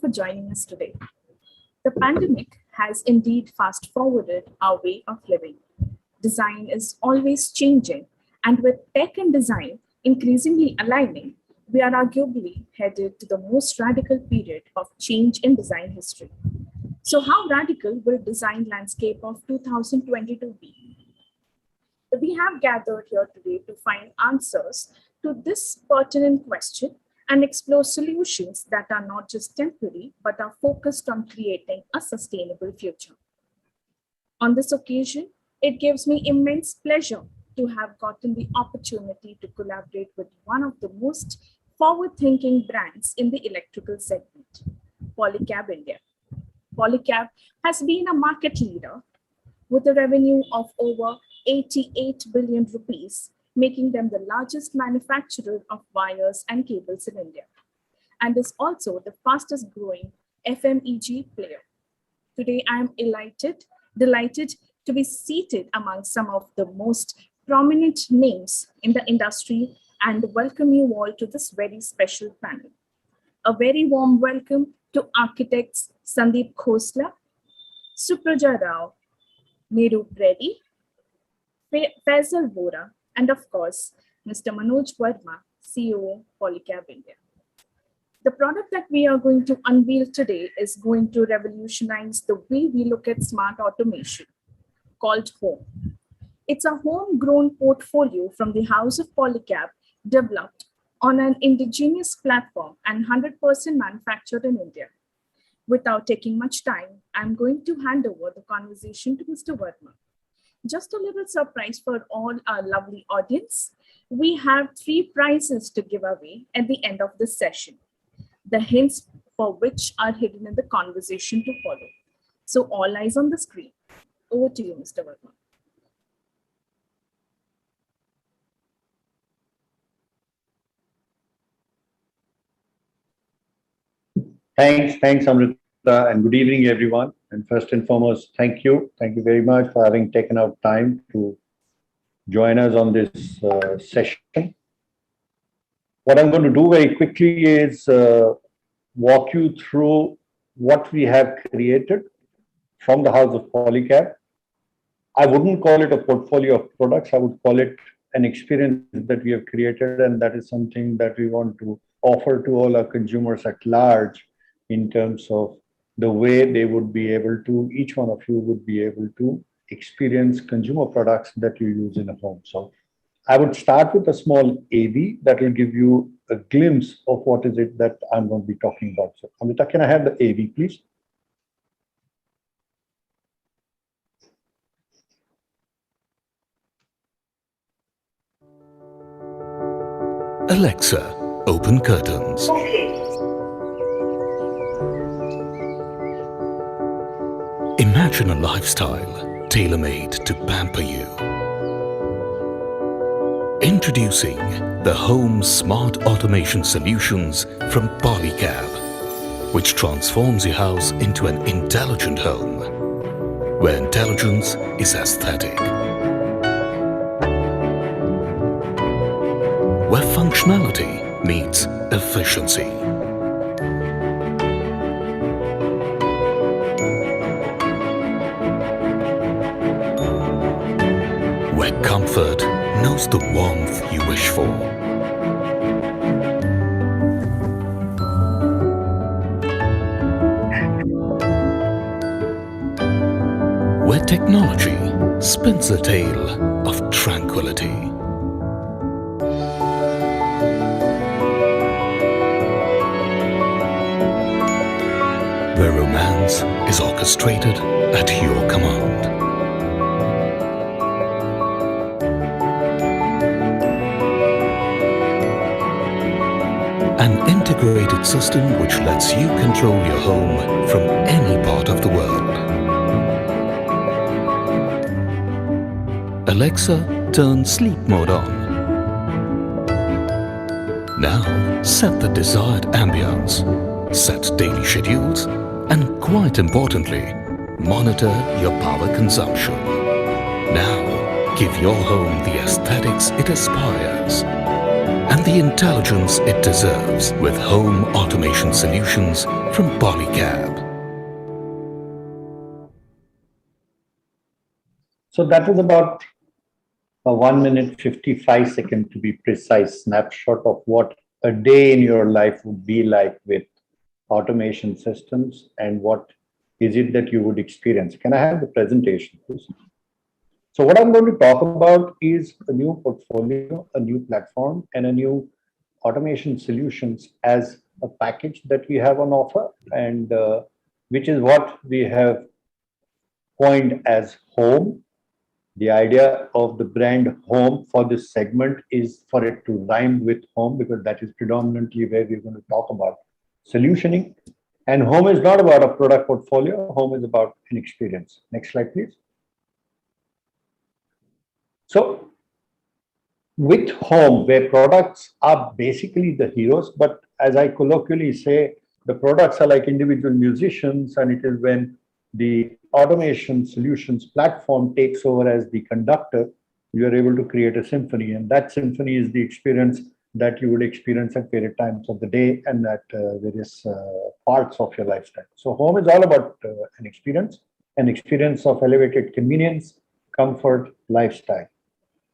for joining us today. The pandemic has indeed fast-forwarded our way of living. Design is always changing, and with tech and design increasingly aligning, we are arguably headed to the most radical period of change in design history. So how radical will design landscape of 2022 be? We have gathered here today to find answers to this pertinent question and explore solutions that are not just temporary, but are focused on creating a sustainable future. On this occasion, it gives me immense pleasure to have gotten the opportunity to collaborate with one of the most forward-thinking brands in the electrical segment, Polycab India. Polycab has been a market leader with a revenue of over 88 billion rupees, making them the largest manufacturer of wires and cables in India, and is also the fastest growing FMEG player. Today, I am delighted to be seated among some of the most prominent names in the industry and welcome you all to this very special panel. A very warm welcome to architects Sandeep Khosla, Supraja Rao, Neeru Reddy, Faisal Vora, and of course, Mr. Manoj Verma, CEO, Polycab India. The product that we are going to unveil today is going to revolutionize the way we look at smart automation, called Home. It's a homegrown portfolio from the House of Polycab, developed on an indigenous platform and 100% manufactured in India. Without taking much time, I'm going to hand over the conversation to Mr. Verma. Just a little surprise for all our lovely audience. We have 3 prizes to give away at the end of this session, the hints for which are hidden in the conversation to follow. So all eyes on the screen. Over to you, Mr. Verma. Thanks, Amrita, and good evening, everyone. And first and foremost, thank you. Thank you very much for having taken out time to join us on this session. What I'm going to do very quickly is walk you through what we have created from the House of Polycab. I wouldn't call it a portfolio of products. I would call it an experience that we have created, and that is something that we want to offer to all our consumers at large in terms of the way they would be able to, each one of you would be able to experience consumer products that you use in a home. So I would start with a small AV that will give you a glimpse of what is it that I'm going to be talking about. So Amrita, can I have the AV, please? Alexa, open curtains. Okay. Imagine a lifestyle tailor-made to pamper you. Introducing the Home Smart Automation Solutions from Polycab, which transforms your house into an intelligent home, where intelligence is aesthetic, where functionality meets efficiency. Where comfort knows the warmth you wish for. Where technology spins a tale of tranquility. Where romance is orchestrated at your command. An integrated system which lets you control your home from any part of the world. Alexa, turn sleep mode on. Now, set the desired ambience, set daily schedules, and quite importantly, monitor your power consumption. Now, give your home the aesthetics it aspires and the intelligence it deserves with home automation solutions from Polycab. So that was about a 1 minute 55 second, to be precise, snapshot of what a day in your life would be like with automation systems and what is it that you would experience. Can I have the presentation, please? So what I'm going to talk about is a new portfolio, a new platform, and a new automation solutions as a package that we have on offer, and which is what we have coined as home. The idea of the brand home for this segment is for it to rhyme with home, because that is predominantly where we're going to talk about solutioning. And home is not about a product portfolio, home is about an experience. Next slide, please. So with home, where products are basically the heroes, but as I colloquially say, the products are like individual musicians, and it is when the automation solutions platform takes over as the conductor, you are able to create a symphony. And that symphony is the experience that you would experience at various times of the day and at various parts of your lifestyle. So home is all about an experience of elevated convenience, comfort, lifestyle.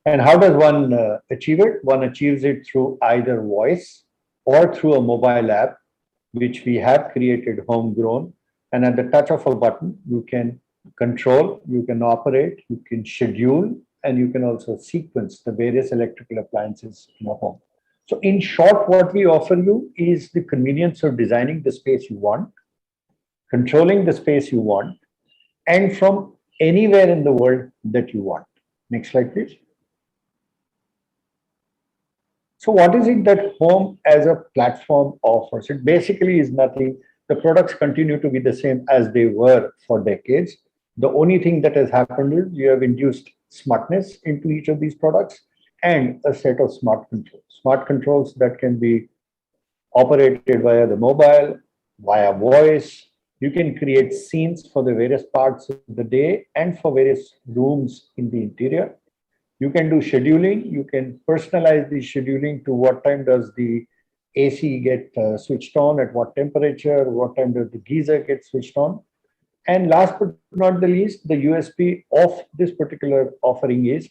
And how does one achieve it? One achieves it through either voice or through a mobile app, which we have created homegrown. And at the touch of a button, you can control, you can operate, you can schedule, and you can also sequence the various electrical appliances in a home. So in short, what we offer you is the convenience of designing the space you want, controlling the space you want, and from anywhere in the world that you want. Next slide, please. So what is it that home as a platform offers? It basically is nothing. The products continue to be the same as they were for decades. The only thing that has happened is you have induced smartness into each of these products and a set of smart controls. Smart controls that can be operated via the mobile, via voice. You can create scenes for the various parts of the day and for various rooms in the interior. You can do scheduling. You can personalize the scheduling to what time does the AC get switched on, at what temperature, what time does the geyser get switched on. And last but not the least, the USP of this particular offering is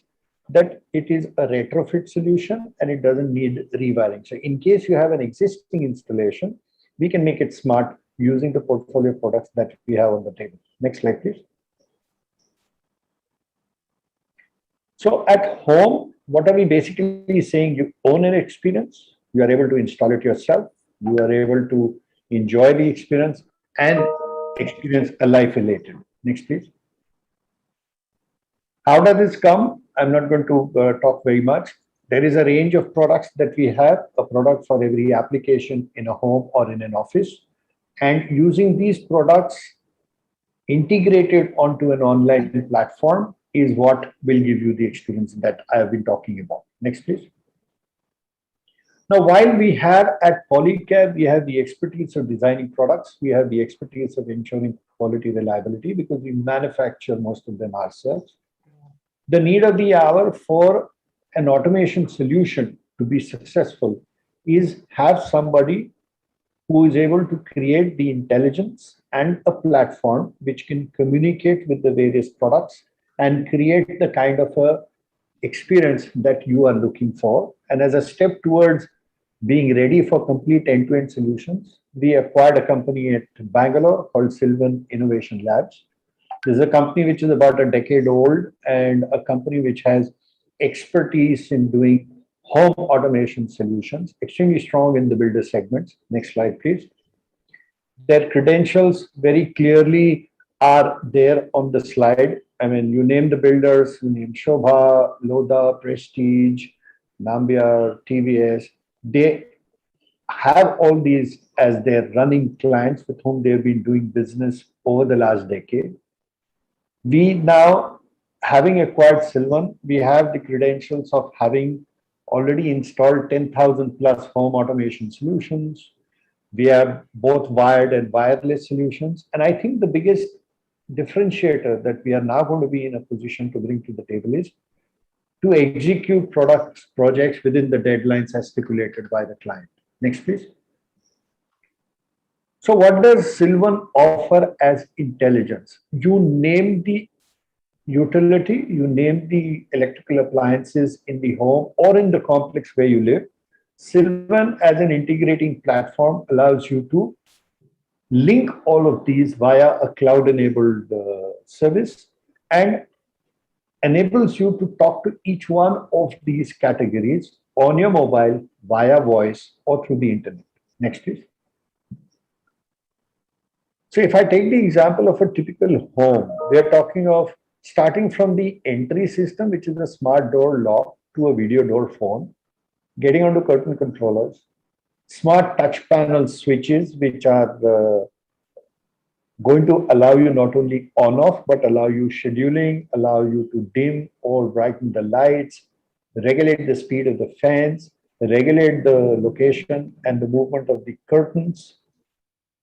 that it is a retrofit solution and it doesn't need rewiring. So in case you have an existing installation, we can make it smart using the portfolio of products that we have on the table. Next slide, please. So at home, what are we basically saying? You own an experience, you are able to install it yourself, you are able to enjoy the experience and experience a life related. Next, please. How does this come? I'm not going to talk very much. There is a range of products that we have, a product for every application in a home or in an office. And using these products integrated onto an online platform is what will give you the experience that I have been talking about. Next, please. Now, while we have at Polycab, we have the expertise of designing products, we have the expertise of ensuring quality reliability because we manufacture most of them ourselves. The need of the hour for an automation solution to be successful is have somebody who is able to create the intelligence and a platform which can communicate with the various products and create the kind of a experience that you are looking for. And as a step towards being ready for complete end-to-end solutions, we acquired a company at Bangalore called Sylvan Innovation Labs. This is a company which is about a decade old and a company which has expertise in doing home automation solutions, extremely strong in the builder segments. Next slide, please. Their credentials very clearly are there on the slide. I mean, you name the builders, you name Shobha, Lodha, Prestige, Nambiar, TVS. They have all these as their running clients with whom they've been doing business over the last decade. We now, having acquired Sylvan, we have the credentials of having already installed 10,000 plus home automation solutions. We have both wired and wireless solutions. And I think the biggest differentiator that we are now going to be in a position to bring to the table is to execute projects within the deadlines as stipulated by the client. Next, please. So what does Sylvan offer as intelligence? You name the utility, you name the electrical appliances in the home or in the complex where you live. Sylvan as an integrating platform allows you to link all of these via a cloud-enabled service and enables you to talk to each one of these categories on your mobile, via voice, or through the internet. Next, please. So if I take the example of a typical home, we are talking of starting from the entry system, which is a smart door lock, to a video door phone, getting onto curtain controllers, smart touch panel switches, which are going to allow you not only on off, but allow you scheduling, allow you to dim or brighten the lights, regulate the speed of the fans, regulate the location and the movement of the curtains,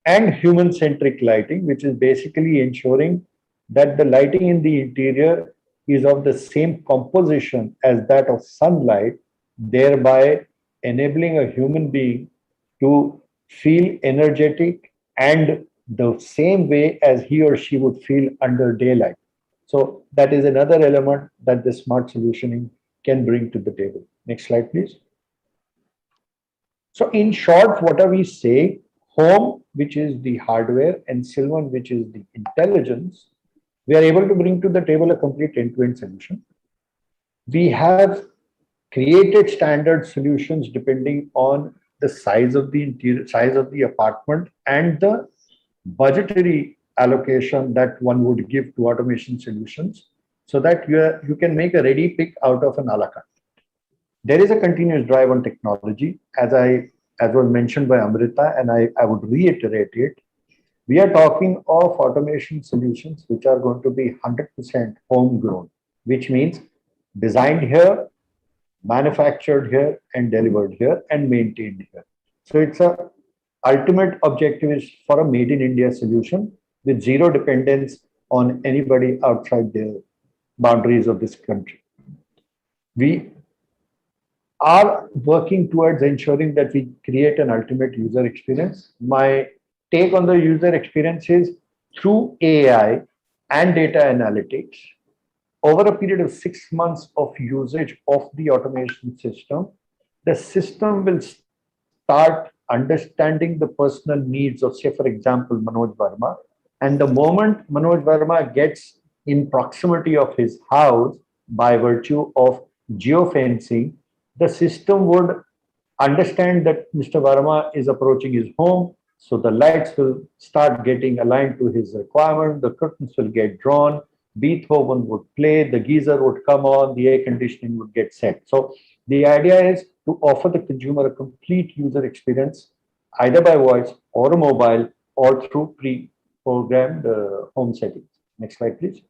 and human-centric lighting, which is basically ensuring that the lighting in the interior is of the same composition as that of sunlight, thereby enabling a human being to feel energetic and the same way as he or she would feel under daylight. So that is another element that the smart solutioning can bring to the table. Next slide, please. So in short, what are we saying? Home, which is the hardware, and Sylvan, which is the intelligence, we are able to bring to the table a complete end-to-end solution. We have created standard solutions depending on the size of the interior, size of the apartment, and the budgetary allocation that one would give to automation solutions, so that you can make a ready pick out of an a la carte. There is a continuous drive on technology, as was mentioned by Amrita, and I would reiterate it. We are talking of automation solutions which are going to be 100% homegrown, which means designed here, manufactured here, and delivered here, and maintained here. So it's a ultimate objective is for a made in India solution with zero dependence on anybody outside the boundaries of this country. We are working towards ensuring that we create an ultimate user experience. My take on the user experience is through AI and data analytics. Over a period of 6 months of usage of the automation system, the system will start understanding the personal needs of, say, for example, Manoj Verma. And the moment Manoj Verma gets in proximity of his house by virtue of geofencing, the system would understand that Mr. Verma is approaching his home. So the lights will start getting aligned to his requirement. The curtains will get drawn. Beethoven would play. The geyser would come on. The air conditioning would get set. So the idea is to offer the consumer a complete user experience, either by voice or a mobile or through pre-programmed home settings. Next slide, please.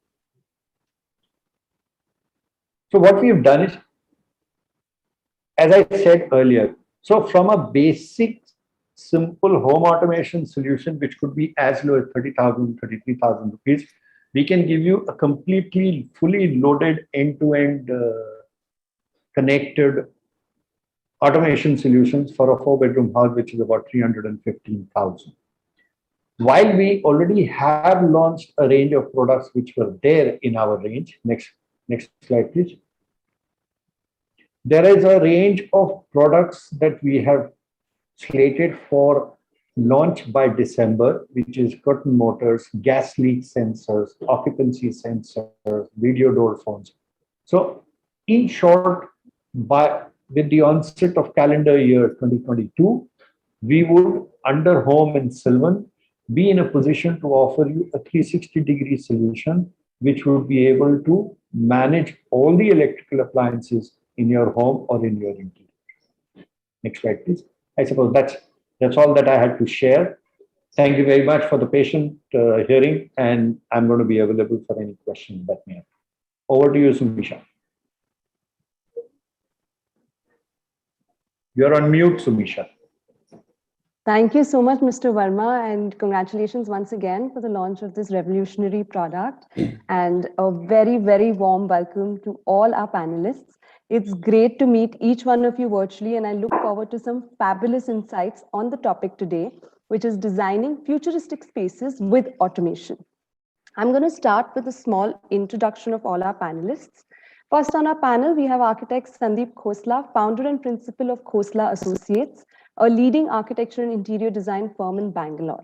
So what we've done is, as I said earlier, so from a basic, simple home automation solution, which could be as low as 30,000, 33,000 rupees, we can give you a completely fully loaded end-to-end connected automation solutions for a 4-bedroom house, which is about 315,000. While we already have launched a range of products which were there in our range, next slide, please. There is a range of products that we have slated for launch by December, which is curtain motors, gas leak sensors, occupancy sensors, video door phones. So in short, with the onset of calendar year 2022, we would, under Home and Sylvan, be in a position to offer you a 360-degree solution, which would be able to manage all the electrical appliances in your home or in your interior. Next slide, please. I suppose that's all that I had to share. Thank you very much for the patient hearing, and I'm going to be available for any questions that may have. Over to you, Sumisha. You're on mute, Sumisha. Thank you so much, Mr. Verma, and congratulations once again for the launch of this revolutionary product. And a very, very warm welcome to all our panelists. It's great to meet each one of you virtually, and I look forward to some fabulous insights on the topic today, which is designing futuristic spaces with automation. I'm going to start with a small introduction of all our panelists. First on our panel, we have architect Sandeep Khosla, founder and principal of Khosla Associates, a leading architecture and interior design firm in Bangalore.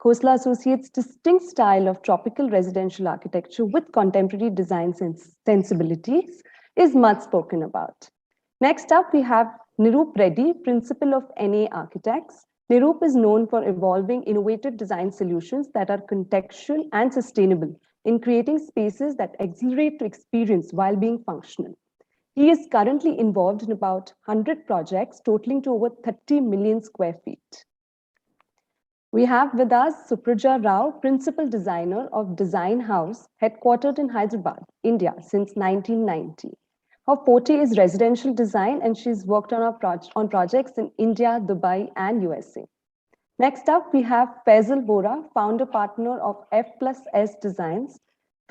Khosla Associates' distinct style of tropical residential architecture with contemporary design sensibilities is much spoken about. Next up, we have Nirup Reddy, principal of NA Architects. Nirup is known for evolving innovative design solutions that are contextual and sustainable in creating spaces that exhilarate to experience while being functional. He is currently involved in about 100 projects totaling to over 30 million square feet. We have with us Supraja Rao, principal designer of Design House, headquartered in Hyderabad, India since 1990. Her forte is residential design, and she's worked on projects in India, Dubai, and USA. Next up, we have Faisal Bora, founder partner of F+S Designs.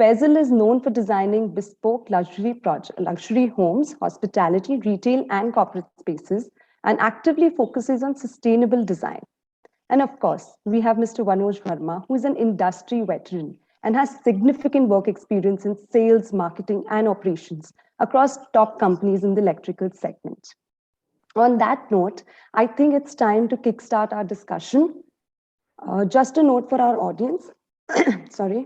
Faisal is known for designing bespoke luxury homes, hospitality, retail, and corporate spaces, and actively focuses on sustainable design. And of course, we have Mr. Manoj Verma, who is an industry veteran and has significant work experience in sales, marketing, and operations across top companies in the electrical segment. On that note, I think it's time to kickstart our discussion. Just a note for our audience, sorry.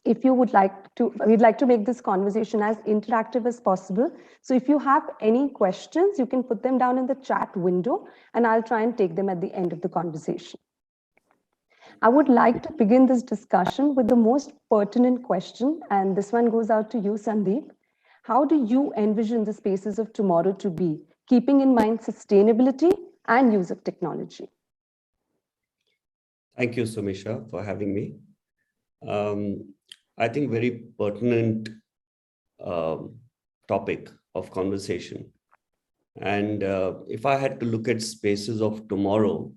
If you would like to, we'd like to make this conversation as interactive as possible. So if you have any questions, you can put them down in the chat window and I'll try and take them at the end of the conversation. I would like to begin this discussion with the most pertinent question, and this one goes out to you, Sandeep. How do you envision the spaces of tomorrow to be, keeping in mind sustainability and use of technology? Thank you, Sumisha, for having me. I think very pertinent topic of conversation. And if I had to look at spaces of tomorrow,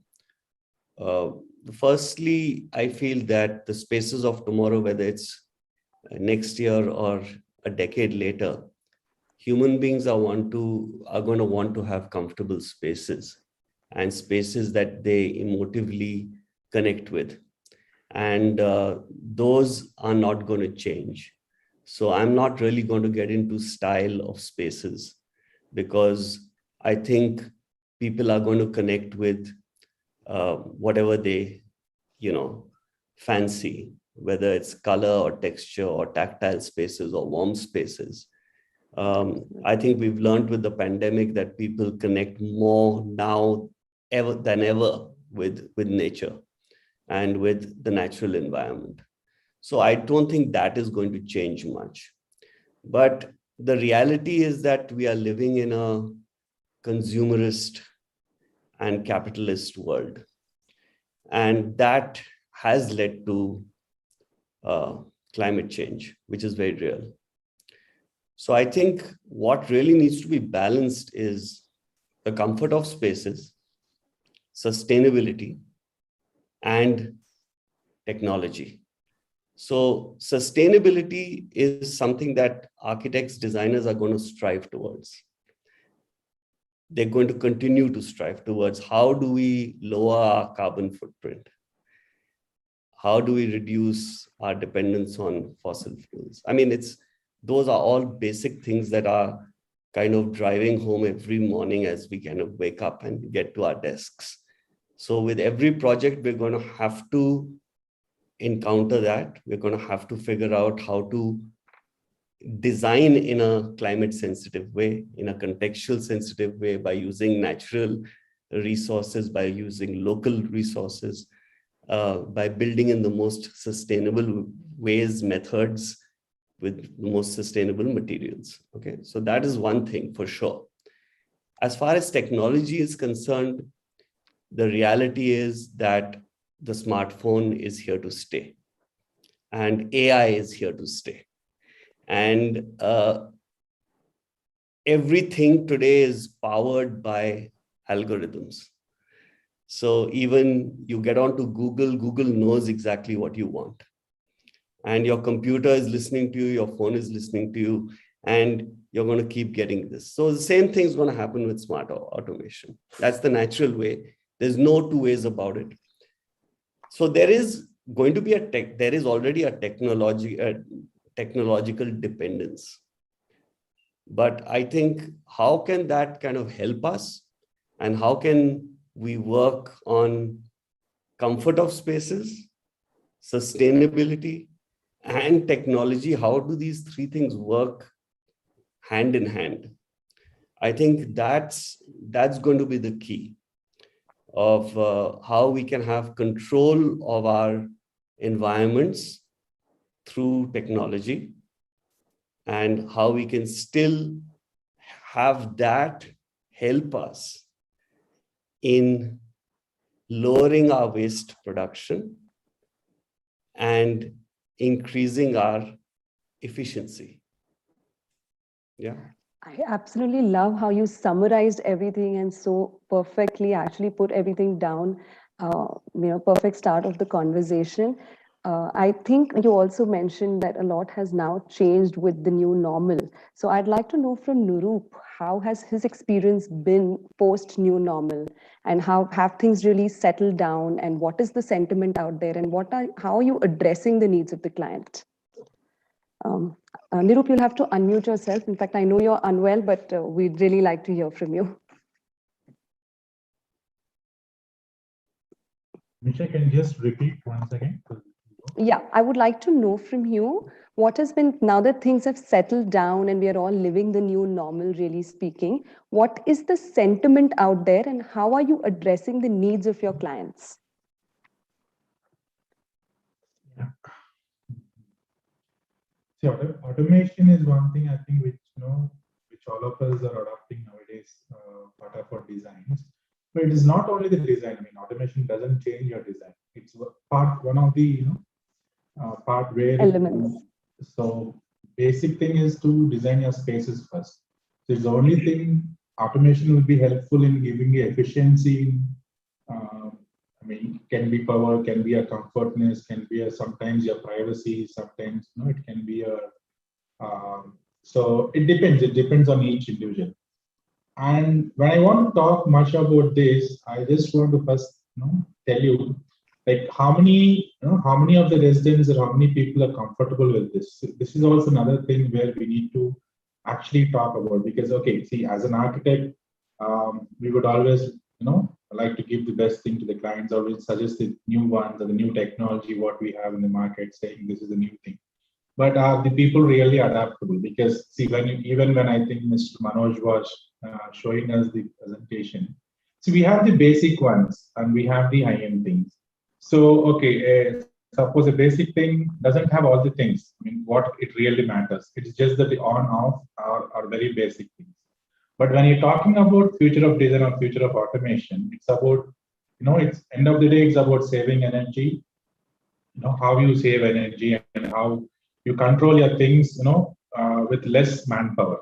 firstly, I feel that the spaces of tomorrow, whether it's next year or a decade later, human beings are going to want to have comfortable spaces and spaces that they emotively connect with. And those are not going to change. So I'm not really going to get into style of spaces because I think people are going to connect with whatever they, fancy, whether it's color or texture or tactile spaces or warm spaces. I think we've learned with the pandemic that people connect more now than ever with nature and with the natural environment. So I don't think that is going to change much. But the reality is that we are living in a consumerist and capitalist world. And that has led to climate change, which is very real. So I think what really needs to be balanced is the comfort of spaces, sustainability, and technology. So sustainability is something that architects, designers are going to strive towards. They're going to continue to strive towards how do we lower our carbon footprint? How do we reduce our dependence on fossil fuels? I mean, those are all basic things that are kind of driving home every morning as we kind of wake up and get to our desks. So with every project, we're going to have to encounter that. We're going to have to figure out how to design in a climate sensitive way, in a contextual sensitive way, by using natural resources, by using local resources, by building in the most sustainable ways, methods, with the most sustainable materials. Okay, so that is one thing for sure. As far as technology is concerned, the reality is that the smartphone is here to stay and AI is here to stay. And everything today is powered by algorithms. So even you get onto Google, Google knows exactly what you want. And your computer is listening to you, your phone is listening to you, and you're going to keep getting this. So the same thing is going to happen with smart automation. That's the natural way. There's no two ways about it. So there is going to be there is already a technological dependence. But I think how can that kind of help us? And how can we work on comfort of spaces, sustainability, and technology? How do these three things work hand in hand? I think that's going to be the key of how we can have control of our environments through technology, and how we can still have that help us in lowering our waste production and increasing our efficiency. Yeah. I absolutely love how you summarized everything and so perfectly actually put everything down. Perfect start of the conversation. I think you also mentioned that a lot has now changed with the new normal. So I'd like to know from Nurup, how has his experience been post new normal, and how have things really settled down, and what is the sentiment out there, and how are you addressing the needs of the client? Nirup, you'll have to unmute yourself. In fact, I know you're unwell, but we'd really like to hear from you. Misha, can you just repeat once again? Yeah, I would like to know from you, what has been, now that things have settled down and we are all living the new normal, really speaking, what is the sentiment out there, and how are you addressing the needs of your clients? Yeah. See, automation is one thing I think which all of us are adopting nowadays, part of our designs. But it is not only the design. I mean, automation doesn't change your design. It's one of the part where Elements. So basic thing is to design your spaces first. So it's the only thing. Automation will be helpful in giving you efficiency. I mean, it can be power, can be a comfortness, can be sometimes your privacy, sometimes it can be a. So it depends. It depends on each individual. And when I want to talk much about this, I just want to first tell you, like how many of the residents or how many people are comfortable with this. This is also another thing where we need to actually talk about, because okay, see, as an architect, we would always like to give the best thing to the clients, always suggest the new ones or the new technology what we have in the market, saying this is a new thing. But are the people really adaptable? Because see, even when I think Mr. Manoj was showing us the presentation, so we have the basic ones and we have the high-end things. So okay, suppose a basic thing doesn't have all the things. I mean, what it really matters, it's just that the on-off are very basic things. But when you're talking about future of design or future of automation, it's about it's end of the day, it's about saving energy. How you save energy and how you control your things, with less manpower.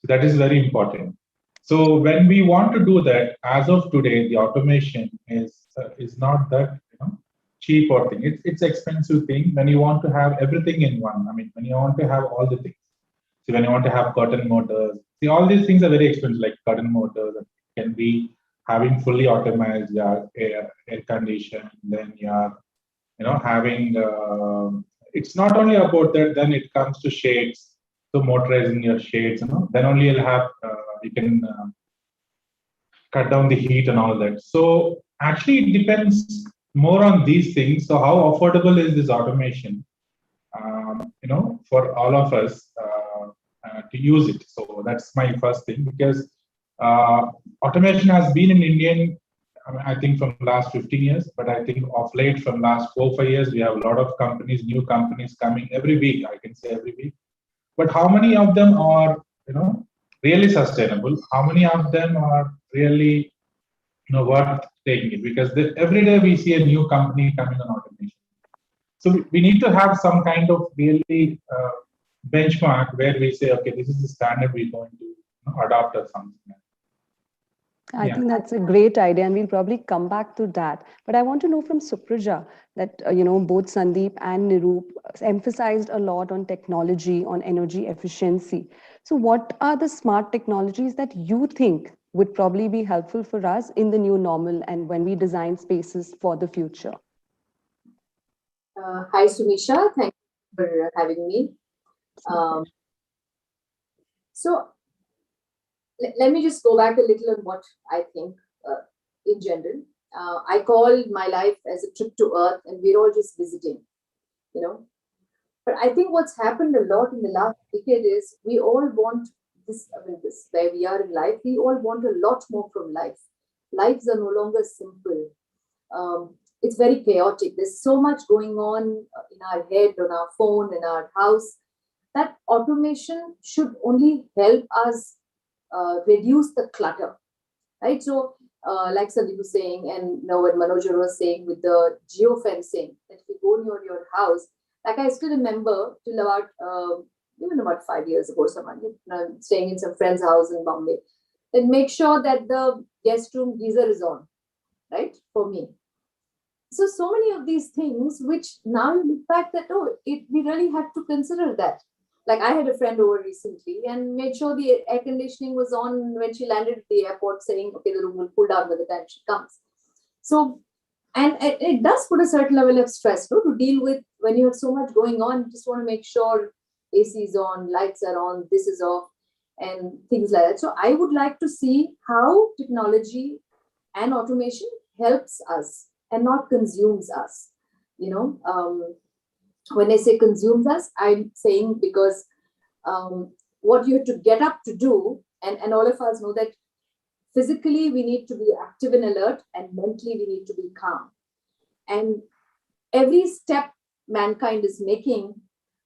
So that is very important. So when we want to do that, as of today, the automation is not that cheap or thing. It's expensive thing when you want to have everything in one. I mean, when you want to have all the things. So when you want to have curtain motors, see, all these things are very expensive, like curtain motors can be having fully automated air condition. Then you are having it's not only about that. Then it comes to shades. So motorizing your shades, then only you'll have you can cut down the heat and all that. So actually, it depends more on these things. So how affordable is this automation? For all of us to use it. So that's my first thing, because automation has been in Indian. I think from last 15 years, but I think of late from last 4-5 years, we have a lot of companies, new companies coming every week. I can say every week. But how many of them are, really sustainable? How many of them are really, worth taking it? Because every day we see a new company coming on automation. So we need to have some kind of really benchmark where we say, okay, this is the standard we're going to adopt or something. I think that's a great idea, and we'll probably come back to that. But I want to know from Supraja that, both Sandeep and Nirup emphasized a lot on technology, on energy efficiency. So what are the smart technologies that you think would probably be helpful for us in the new normal and when we design spaces for the future? Hi, Sumisha. Thank you for having me. So let me just go back a little on what I think in general. I call my life as a trip to Earth, and we're all just visiting, you know. But I think what's happened a lot in the last decade is we all want this, this where we are in life, we all want a lot more from life. Lives are no longer simple. It's very chaotic. There's so much going on in our head, on our phone, in our house, that automation should only help us reduce the clutter, right? So, like Sandeep was saying, and what Manoj was saying with the geofencing, that if you go near your house, like I still remember till about even about 5 years ago, someone staying in some friend's house in Bombay, then make sure that the guest room geyser is on, right? For me. So many of these things, which now you look back that, we really had to consider that. Like I had a friend over recently and made sure the air conditioning was on when she landed at the airport, saying, okay, the room will cool down by the time she comes. So, and it does put a certain level of stress to deal with when you have so much going on. You just want to make sure AC is on, lights are on, this is off, and things like that. So I would like to see how technology and automation helps us and not consumes us. When I say consumes us, I'm saying because what you have to get up to do, and all of us know that physically we need to be active and alert, and mentally we need to be calm. And every step mankind is making,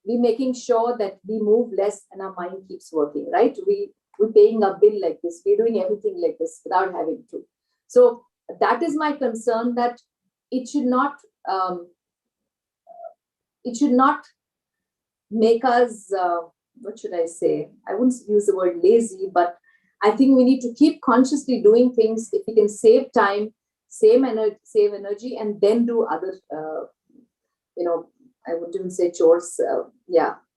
we're making sure that we move less and our mind keeps working, right? We're paying a bill like this, we're doing everything like this without having to. So that is my concern, that it should not make us, what should I say? I wouldn't use the word lazy, but I think we need to keep consciously doing things. If we can save time, save energy, and then do other, I wouldn't even say chores.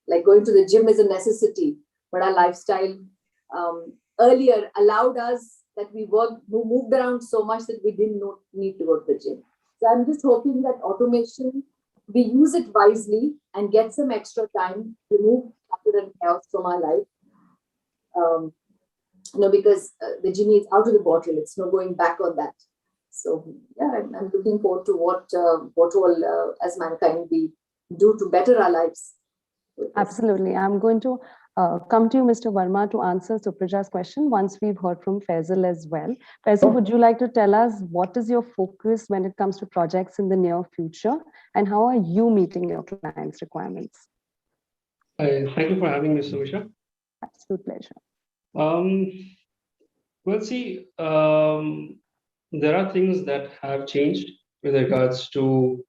Like going to the gym is a necessity, but our lifestyle earlier allowed us that we moved around so much that we didn't need to go to the gym. So I'm just hoping that automation, we use it wisely and get some extra time, remove clutter and chaos from our life. Because the genie is out of the bottle. It's no going back on that. So yeah, I'm looking forward to what all as mankind we do to better our lives. Absolutely. I'm going to come to you, Mr. Verma, to answer Supraja's question once we've heard from Faisal as well. Faisal, would you like to tell us what is your focus when it comes to projects in the near future, and how are you meeting your clients' requirements? Thank you for having me, Sumisha. Absolute pleasure. Well, see, there are things that have changed with regards to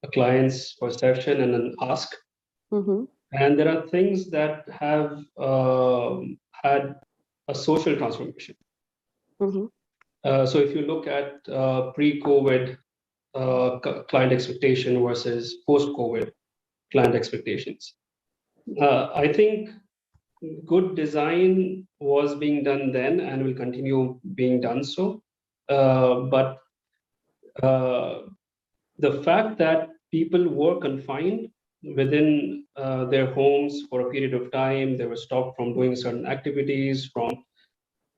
a client's perception and an ask. Mm-hmm. And there are things that have had a social transformation. Mm-hmm. So if you look at pre-COVID client expectation versus post-COVID client expectations, I think good design was being done then and will continue being done so. But the fact that people were confined within their homes for a period of time, they were stopped from doing certain activities, from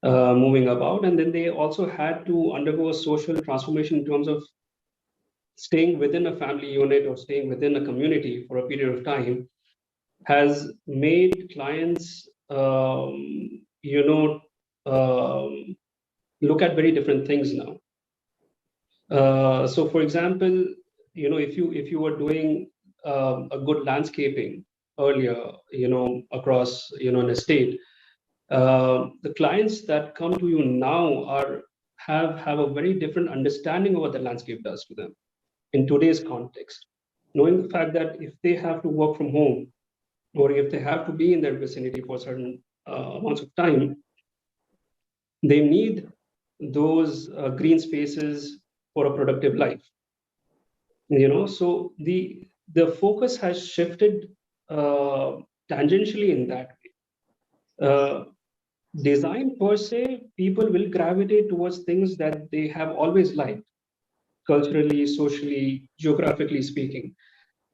moving about, and then they also had to undergo a social transformation in terms of staying within a family unit or staying within a community for a period of time, has made clients, look at very different things now. So, for example, if you were doing a good landscaping earlier, across an estate, the clients that come to you now have a very different understanding of what the landscape does to them in today's context, knowing the fact that if they have to work from home, or if they have to be in their vicinity for certain amounts of time, they need those green spaces for a productive life. So the focus has shifted tangentially in that way. Design per se, people will gravitate towards things that they have always liked, culturally, socially, geographically speaking.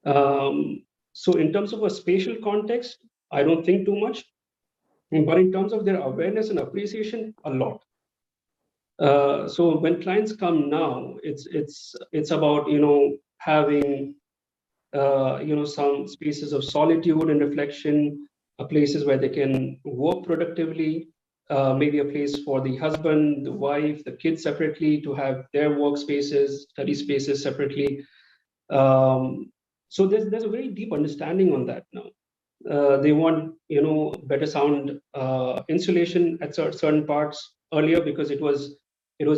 So in terms of a spatial context, I don't think too much, but in terms of their awareness and appreciation, a lot. So when clients come now, it's about having some spaces of solitude and reflection, places where they can work productively, maybe a place for the husband, the wife, the kids separately to have their workspaces, study spaces separately. So there's a very deep understanding on that now. They want better sound insulation at certain parts. Earlier, because it was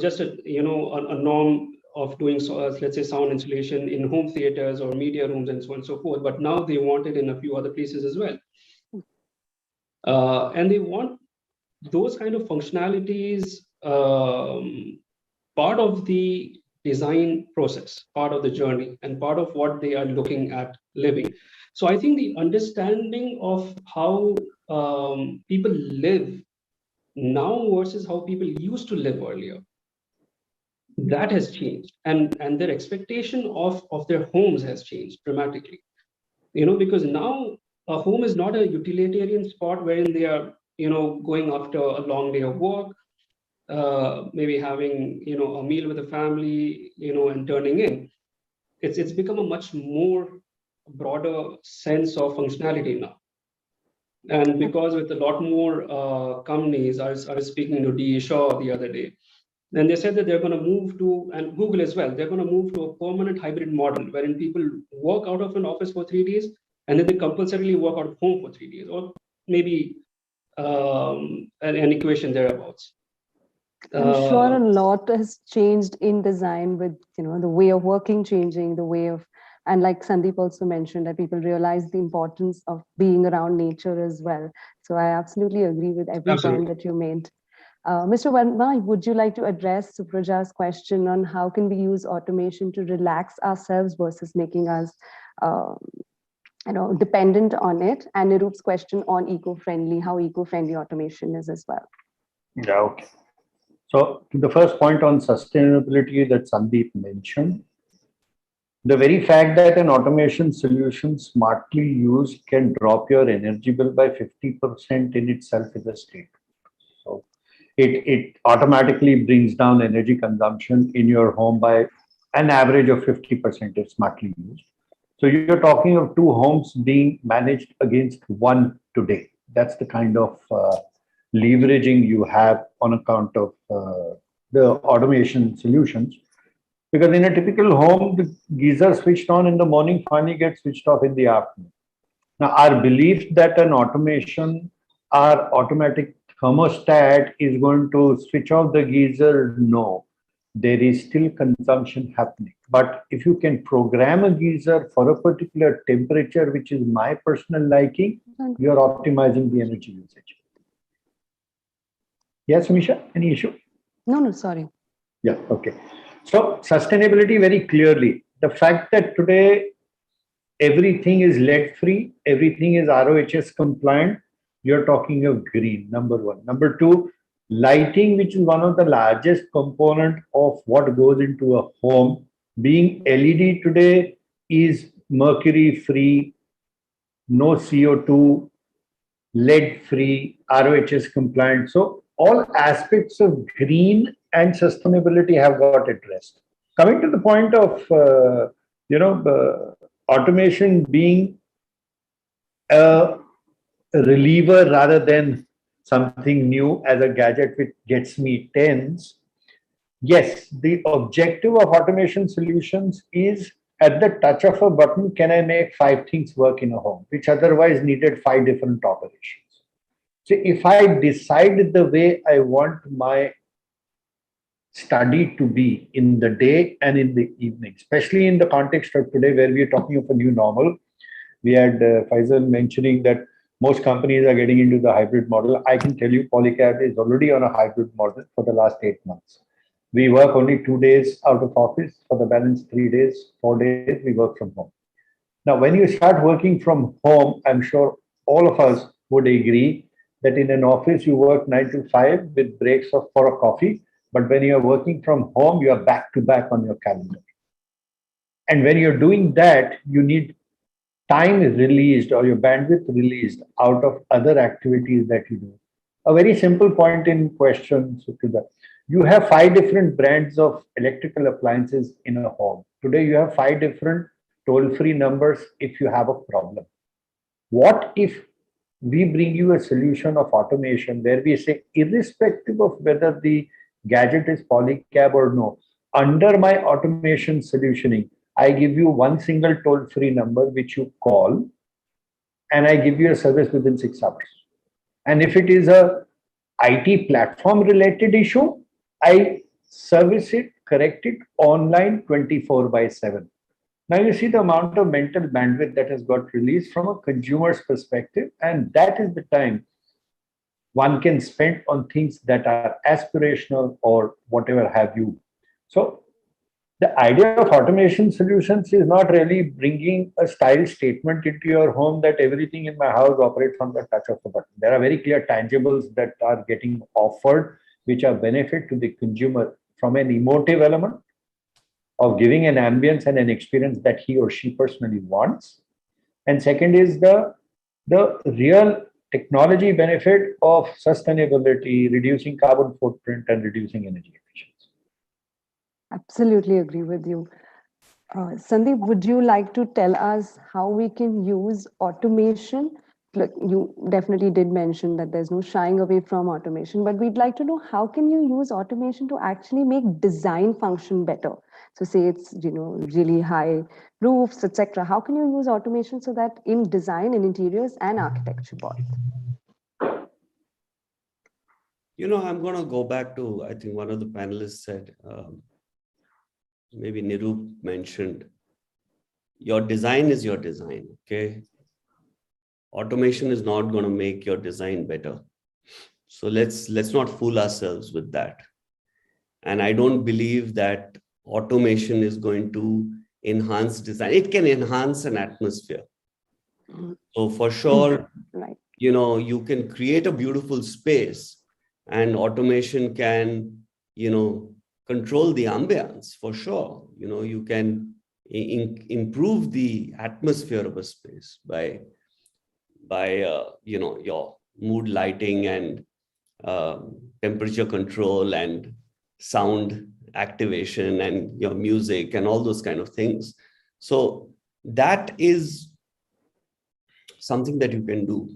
just a norm of doing let's say sound insulation in home theaters or media rooms and so on and so forth. But now they want it in a few other places as well, and they want those kind of functionalities part of the design process, part of the journey, and part of what they are looking at living. So I think the understanding of how people live now versus how people used to live earlier, that has changed, and their expectation of their homes has changed dramatically. Because now a home is not a utilitarian spot wherein they are going after a long day of work, maybe having a meal with the family, and turning in. It's become a much more broader sense of functionality now. And because with a lot more companies, I was speaking to D. Shaw the other day, and they said that they're going to move to, and Google as well, they're going to move to a permanent hybrid model wherein people work out of an office for 3 days and then they compulsorily work out of home for 3 days, or maybe an equation thereabouts. I'm sure a lot has changed in design with the way of working changing, the way of, and like Sandeep also mentioned, that people realize the importance of being around nature as well. So I absolutely agree with every point that you made. Mr. Verma, would you like to address Supraja's question on how can we use automation to relax ourselves versus making us dependent on it? And Nirup's question on eco-friendly, how eco-friendly automation is as well. Yeah, okay. So to the first point on sustainability that Sandeep mentioned, the very fact that an automation solution smartly used can drop your energy bill by 50% in itself is a statement. So it automatically brings down energy consumption in your home by an average of 50% if smartly used. So you're talking of 2 homes being managed against 1 today. That's the kind of leveraging you have on account of the automation solutions. Because in a typical home, the geyser switched on in the morning finally gets switched off in the afternoon. Now, our belief that an automation, our automatic thermostat is going to switch off the geyser, no. There is still consumption happening. But if you can program a geyser for a particular temperature, which is my personal liking, you're optimizing the energy usage. Yes, Misha, any issue? No, sorry. Yeah, okay. So sustainability very clearly. The fact that today everything is lead-free, everything is RoHS compliant, you're talking of green, number 1. Number 2, lighting, which is one of the largest component of what goes into a home. Being LED today is mercury-free, no CO2, lead-free, RoHS compliant. So all aspects of green and sustainability have got addressed. Coming to the point of automation being a reliever rather than something new as a gadget which gets me tense. Yes, the objective of automation solutions is at the touch of a button, can I make 5 things work in a home, which otherwise needed 5 different operations. So if I decide the way I want my study to be in the day and in the evening, especially in the context of today where we are talking of a new normal. We had Faisal mentioning that Most companies are getting into the hybrid model. I can tell you Polycab is already on a hybrid model for the last 8 months. We work only 2 days out of office. For the balance 3 days, 4 days, we work from home. Now, when you start working from home, I'm sure all of us would agree that in an office you work 9 to 5 with breaks of for a coffee. But when you're working from home, you are back to back on your calendar. And when you're doing that, you need time is released or your bandwidth released out of other activities that you do. A very simple point in question, Sukrita. You have 5 different brands of electrical appliances in a home. Today, you have 5 different toll-free numbers if you have a problem. What if we bring you a solution of automation where we say, irrespective of whether the gadget is Polycab or no, under my automation solutioning, I give you one single toll-free number which you call, and I give you a service within 6 hours. And if it is a IT platform related issue, I service it, correct it online 24/7. Now you see the amount of mental bandwidth that has got released from a consumer's perspective, and that is the time one can spend on things that are aspirational or whatever have you. So the idea of automation solutions is not really bringing a style statement into your home that everything in my house operates on the touch of a button. There are very clear tangibles that are getting offered, which are benefit to the consumer from an emotive element of giving an ambience and an experience that he or she personally wants. And second is the real technology benefit of sustainability, reducing carbon footprint, and reducing energy efficiency. Absolutely agree with you. Sandeep, would you like to tell us how we can use automation? Look, you definitely did mention that there's no shying away from automation, but we'd like to know how can you use automation to actually make design function better? So say it's really high roofs, etc. How can you use automation so that in design, in interiors and architecture both? I'm going to go back to, I think one of the panelists said, maybe Nirup mentioned, your design is your design, okay? Automation is not going to make your design better. So let's not fool ourselves with that. And I don't believe that automation is going to enhance design. It can enhance an atmosphere. So for sure, right. You can create a beautiful space and automation can, control the ambience for sure. You can improve the atmosphere of a space by your mood lighting and temperature control and sound activation and your music and all those kind of things. So that is something that you can do.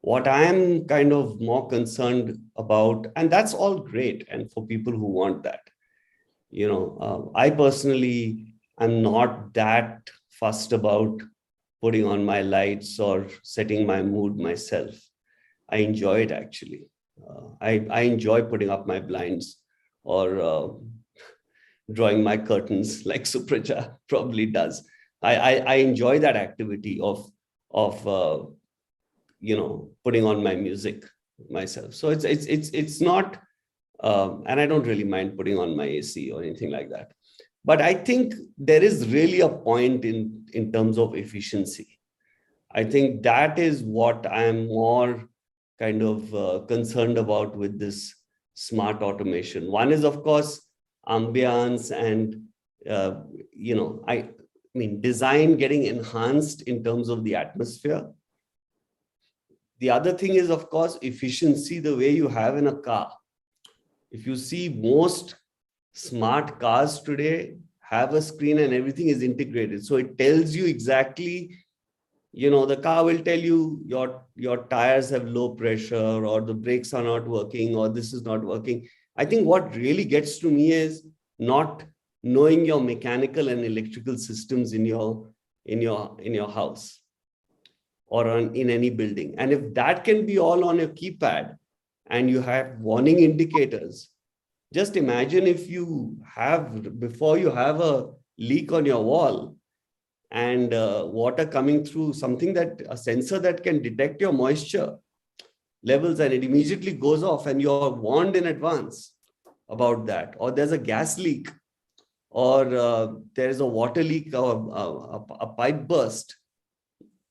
What I am kind of more concerned about, and that's all great, and for people who want that, I personally am not that fussed about putting on my lights or setting my mood myself. I enjoy it actually. I enjoy putting up my blinds or drawing my curtains like Supraja probably does. I enjoy that activity of putting on my music myself. So it's not, and I don't really mind putting on my AC or anything like that. But I think there is really a point in terms of efficiency. I think that is what I'm more kind of concerned about with this smart automation. One is, of course, ambience and, I mean, design getting enhanced in terms of the atmosphere. The other thing is, of course, efficiency, the way you have in a car. If you see most smart cars today have a screen and everything is integrated. So it tells you exactly, the car will tell you your tires have low pressure or the brakes are not working or this is not working. I think what really gets to me is not knowing your mechanical and electrical systems in your house or in any building. And if that can be all on your keypad and you have warning indicators, just imagine if you have, before you have a leak on your wall, and water coming through, something that a sensor that can detect your moisture levels, and it immediately goes off and you're warned in advance about that. Or there's a gas leak, or there's a water leak, or a pipe burst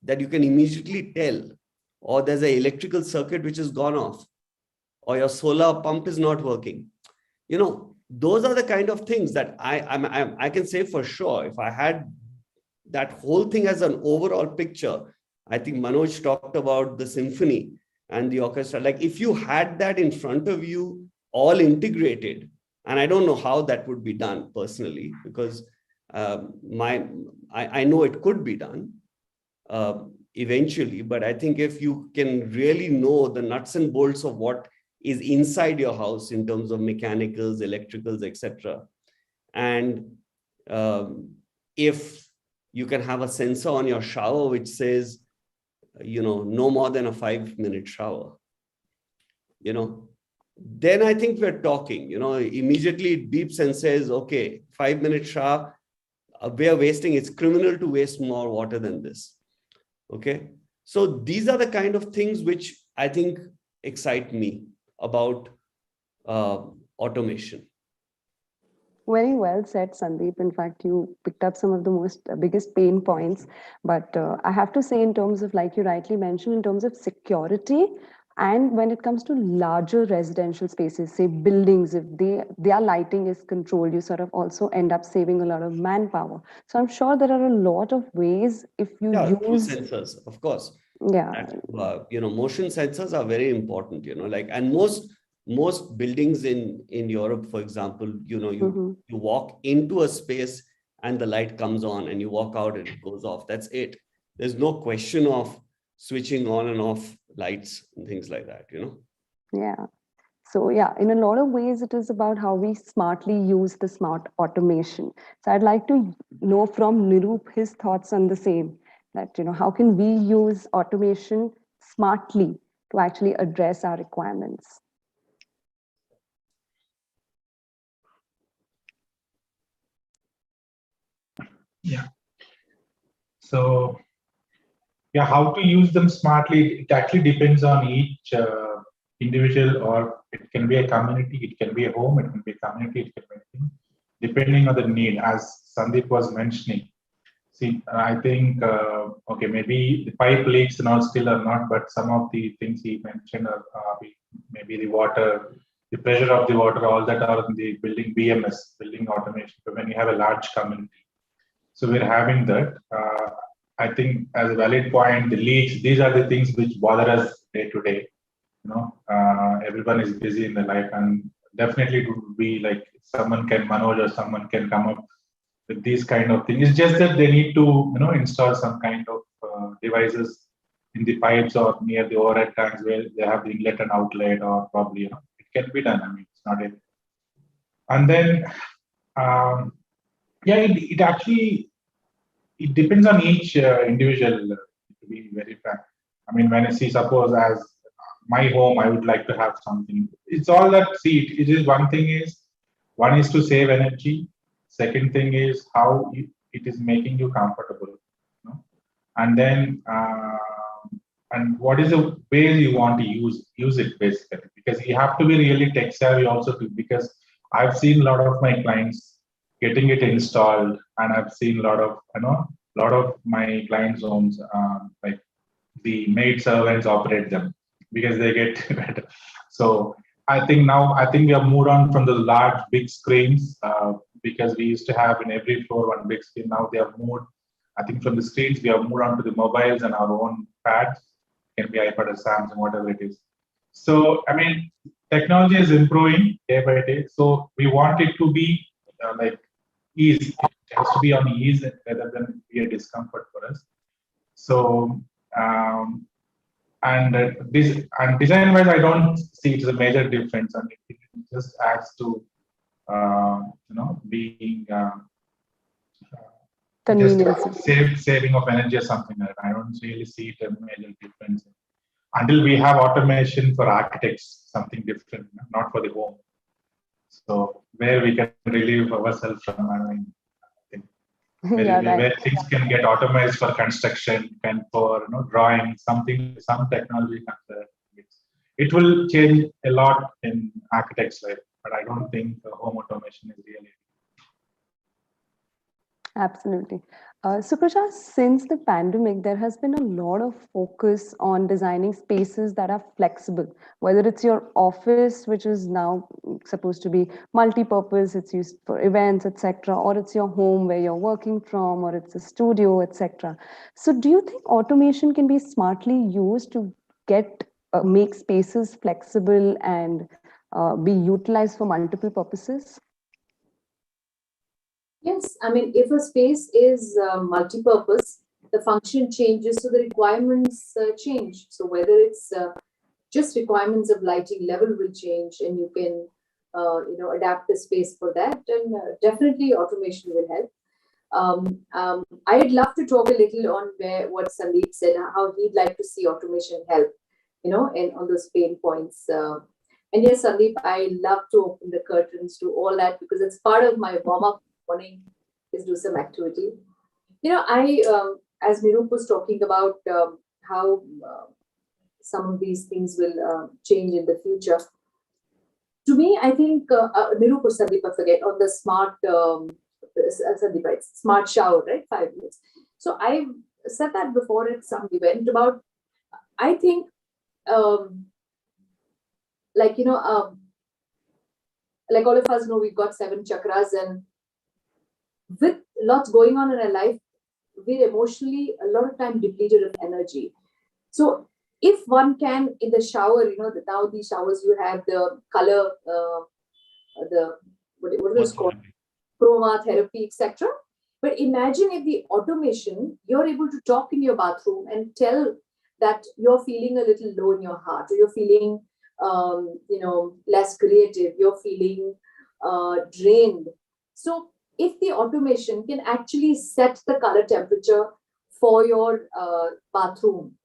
that you can immediately tell, or there's an electrical circuit which has gone off, or your solar pump is not working. Those are the kind of things that I can say for sure. If I had that whole thing as an overall picture, I think Manoj talked about the symphony and the orchestra. Like if you had that in front of you, all integrated, and I don't know how that would be done personally, because I know it could be done eventually, but I think if you can really know the nuts and bolts of what is inside your house in terms of mechanicals, electricals, etc., and if you can have a sensor on your shower which says, no more than a 5-minute shower, then I think we're talking. Immediately it beeps and says, okay, 5-minute shower, we are wasting, it's criminal to waste more water than this. Okay. So these are the kind of things which I think excite me about automation. Very well said, Sandeep. In fact, you picked up some of the biggest pain points. But I have to say, in terms of, like you rightly mentioned, in terms of security, and when it comes to larger residential spaces, say buildings, if their lighting is controlled, you sort of also end up saving a lot of manpower. So I'm sure there are a lot of ways if you use sensors, of course. Yeah. Motion sensors are very important, and most buildings in Europe, for example, you walk into a space and the light comes on, and you walk out and it goes off. That's it. There's no question of switching on and off lights and things like that, Yeah. So yeah, in a lot of ways, it is about how we smartly use the smart automation. So I'd like to know from Nirup his thoughts on the same, that, how can we use automation smartly to actually address our requirements? Yeah. So, yeah, how to use them smartly, it actually depends on each individual, or it can be a community, it can be a home, it can be a community, it can be anything, depending on the need, as Sandeep was mentioning. See, I think, okay, maybe the pipe leaks and all still are not, but some of the things he mentioned are maybe the water, the pressure of the water, all that are in the building BMS, building automation, when you have a large community. So we're having that. I think as a valid point, the leaks, these are the things which bother us day to day. Everyone is busy in their life, and definitely it would be like someone can, Manoj or someone can come up with these kind of things. It's just that they need to, install some kind of devices in the pipes or near the overhead tanks where they have the inlet and outlet, or probably, it can be done. I mean, it's not it. And then, yeah, it actually, it depends on each individual, to be very frank. I mean, when I see, suppose as my home, I would like to have something. It's all that, see, it is one is to save energy. Second thing is how it is making you comfortable. And then, and what is the way you want to use it basically, because you have to be really tech savvy also too, because I've seen a lot of my clients getting it installed, and I've seen a lot of my clients' homes, like the maid servants operate them because they get better. So I think we have moved on from the large big screens, because we used to have in every floor one big screen. Now they have moved, I think, from the screens we have moved on to the mobiles and our own pads, can be iPad or Samsung, whatever it is. So I mean, technology is improving day by day. So we want it to be like ease. It has to be on ease rather than be a discomfort for us. So design wise, I don't see it as a major difference. I mean, it just adds to being just saving of energy or something like that. I don't really see it a major difference until we have automation for architects, something different, not for the home. So where we can relieve ourselves from, I think. where things can get automated for construction and for drawing some technology. It will change a lot in architects' life, but I don't think home automation is really. Absolutely. Suprasha, since the pandemic, there has been a lot of focus on designing spaces that are flexible, whether it's your office, which is now supposed to be multi-purpose, it's used for events, etc., or it's your home where you're working from, or it's a studio, etc. So do you think automation can be smartly used to make spaces flexible and be utilized for multiple purposes? Yes, I mean, if a space is multi-purpose, the function changes, so the requirements change. So whether it's just requirements of lighting level will change, and you can, adapt the space for that. And definitely, automation will help. I'd love to talk a little on what Sandeep said, how he'd like to see automation help, and on those pain points. And yes, Sandeep, I love to open the curtains to all that because it's part of my warm-up morning is do some activity. I, as Nirup was talking about how some of these things will change in the future. To me, I think Nirup or Sandeep, I forget, on the smart, Sandeep, right? Smart shower, right? 5 minutes. So I said that before at some event about, I think, like all of us know, we've got 7 chakras, and with lots going on in our life, we're emotionally a lot of time depleted of energy. So if one can, in the shower, now these showers, you have the color, what is it called? Chroma therapy, etc. But imagine if the automation, you're able to talk in your bathroom and tell that you're feeling a little low in your heart, or you're feeling, less creative, you're feeling drained. So if the automation can actually set the color temperature for your bathroom,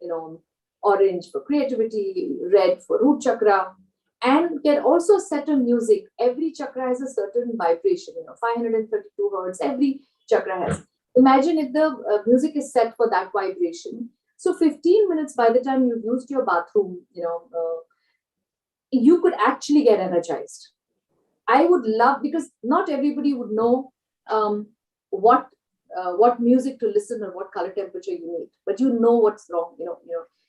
orange for creativity, red for root chakra, and can also set a music. Every chakra has a certain vibration, 532 hertz, every chakra has. Imagine if the music is set for that vibration. So 15 minutes by the time you've used your bathroom, you could actually get energized. I would love, because not everybody would know what music to listen or what color temperature you need, but you know what's wrong.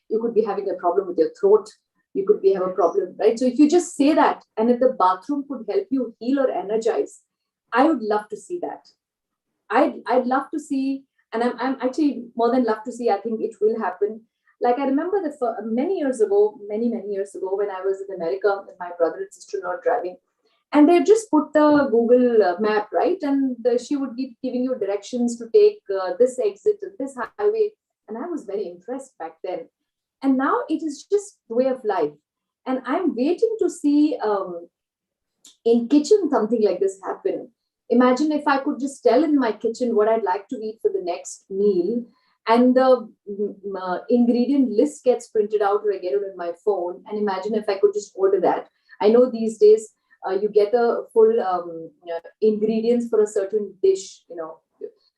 You could be having a problem with your throat. You could have a problem, right? So if you just say that, and if the bathroom could help you heal or energize, I would love to see that. I'd love to see, and I'm actually more than love to see. I think it will happen. Like I remember many years ago, when I was in America with my brother and sister not driving. And they just put the Google map, right? And she would keep giving you directions to take this exit and this highway. And I was very impressed back then. And now it is just way of life. And I'm waiting to see in kitchen something like this happen. Imagine if I could just tell in my kitchen what I'd like to eat for the next meal. And the ingredient list gets printed out, or I get it on my phone. And imagine if I could just order that. I know these days, you get a full ingredients for a certain dish,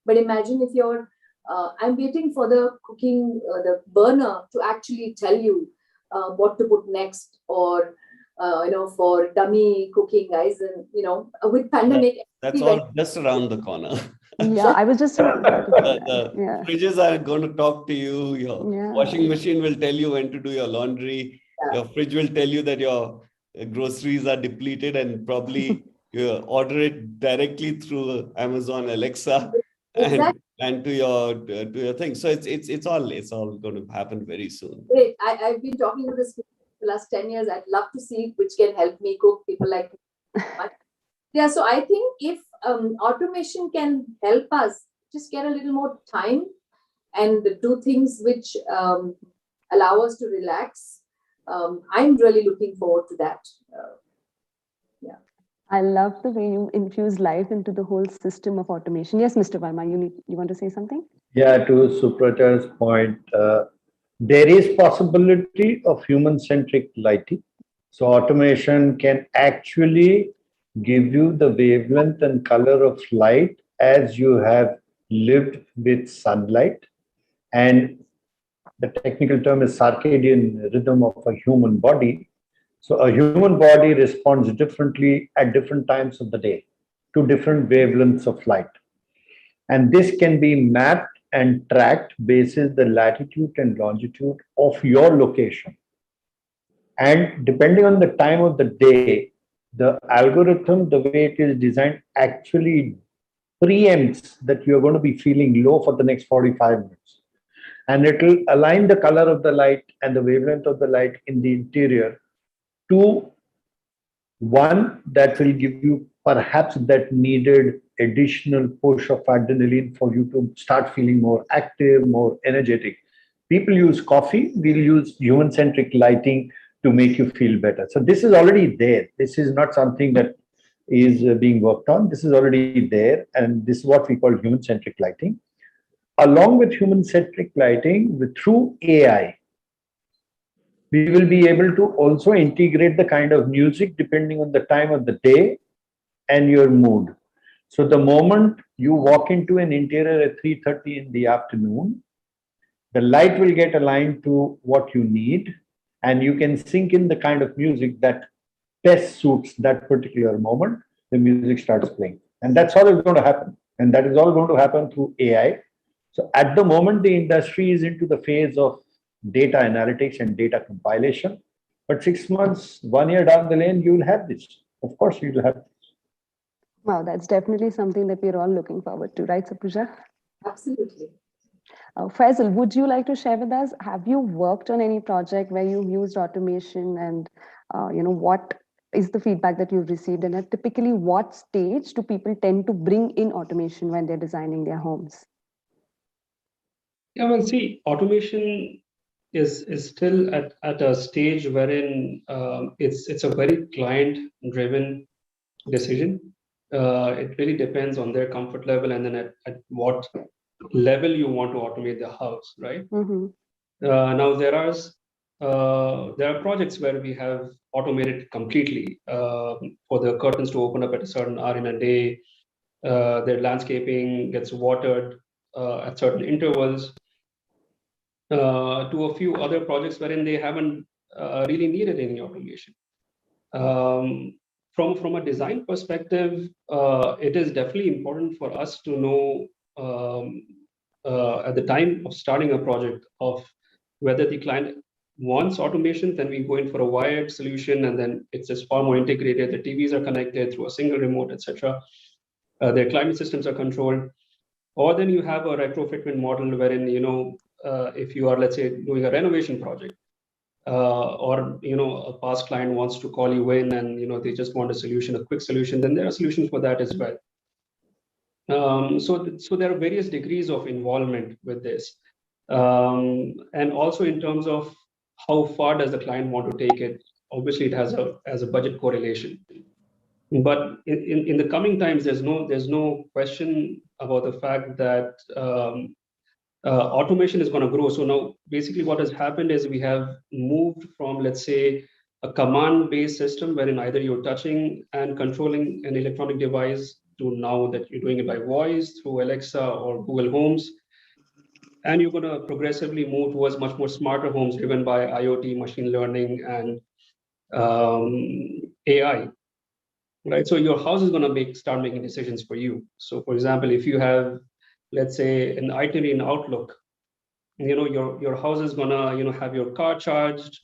But imagine if you're, I'm waiting for the cooking, the burner to actually tell you what to put next, or, for dummy cooking, guys. And, with pandemic. That's all just around the corner. Yeah, I was just the fridges are going to talk to you. Your washing machine will tell you when to do your laundry. Your fridge will tell you that your groceries are depleted, and probably you order it directly through Amazon Alexa and to your thing. So it's all going to happen very soon. Great. I've been talking to this for the last 10 years. I'd love to see which can help me cook. People like me. Yeah. So I think if automation can help us just get a little more time and do things which allow us to relax. I'm really looking forward to that. I love the way you infuse life into the whole system of automation. Yes, Mr. Verma, you want to say something? Yeah, to Supracha's point, there is possibility of human-centric lighting. So automation can actually give you the wavelength and color of light as you have lived with sunlight, and the technical term is circadian rhythm of a human body. So a human body responds differently at different times of the day to different wavelengths of light. And this can be mapped and tracked based on the latitude and longitude of your location. And depending on the time of the day, the algorithm, the way it is designed, actually preempts that you're going to be feeling low for the next 45 minutes. And it will align the color of the light and the wavelength of the light in the interior to one that will give you perhaps that needed additional push of adrenaline for you to start feeling more active, more energetic. People use coffee, we'll use human-centric lighting to make you feel better. So this is already there. This is not something that is being worked on. This is already there, and this is what we call human-centric lighting. Along with human-centric lighting, through AI, we will be able to also integrate the kind of music depending on the time of the day and your mood. So the moment you walk into an interior at 3:30 in the afternoon, the light will get aligned to what you need, and you can sync in the kind of music that best suits that particular moment. The music starts playing. And that's all is going to happen. And that is all going to happen through AI. So at the moment, the industry is into the phase of data analytics and data compilation. But 6 months, 1 year down the lane, you will have this. Of course, you will have this. Wow, that's definitely something that we're all looking forward to, right, Sapruja? Absolutely. Faisal, would you like to share with us, have you worked on any project where you've used automation, and what is the feedback that you've received, and at typically what stage do people tend to bring in automation when they're designing their homes? Yeah, well, see, automation is still at a stage wherein it's a very client-driven decision. It really depends on their comfort level, and then at what level you want to automate the house, right? Mm-hmm. Now there are projects where we have automated completely for the curtains to open up at a certain hour in a day. Their landscaping gets watered at certain intervals. To a few other projects wherein they haven't really needed any automation. From a design perspective, it is definitely important for us to know at the time of starting a project of whether the client wants automation. Then we go in for a wired solution, and then it's just far more integrated. The TVs are connected through a single remote, etc. Their climate systems are controlled. Or then you have a retrofitment model wherein, if you are, let's say, doing a renovation project, or a past client wants to call you in and they just want a solution, a quick solution, then there are solutions for that as well. So there are various degrees of involvement with this, and also in terms of how far does the client want to take it. Obviously, it has a budget correlation. But in the coming times, there's no question about the fact that automation is going to grow. So now, basically, what has happened is we have moved from, let's say, a command-based system wherein either you're touching and controlling an electronic device to now that you're doing it by voice through Alexa or Google Homes. And you're going to progressively move towards much more smarter homes driven by IoT, machine learning, and AI. Right, so your house is going to start making decisions for you. So, for example, if you have, let's say, an itinerary in Outlook, your house is going to have your car charged,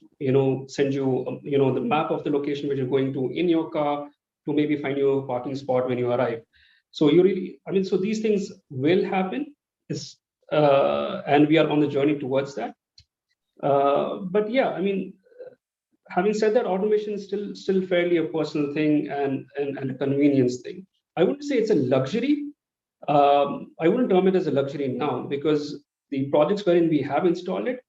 send you the map of the location which you're going to in your car to maybe find you a parking spot when you arrive. So so these things will happen, and we are on the journey towards that. But yeah, having said that, automation is still fairly a personal thing and a convenience thing. I wouldn't say it's a luxury. I wouldn't term it as a luxury now, because the projects wherein we have installed it,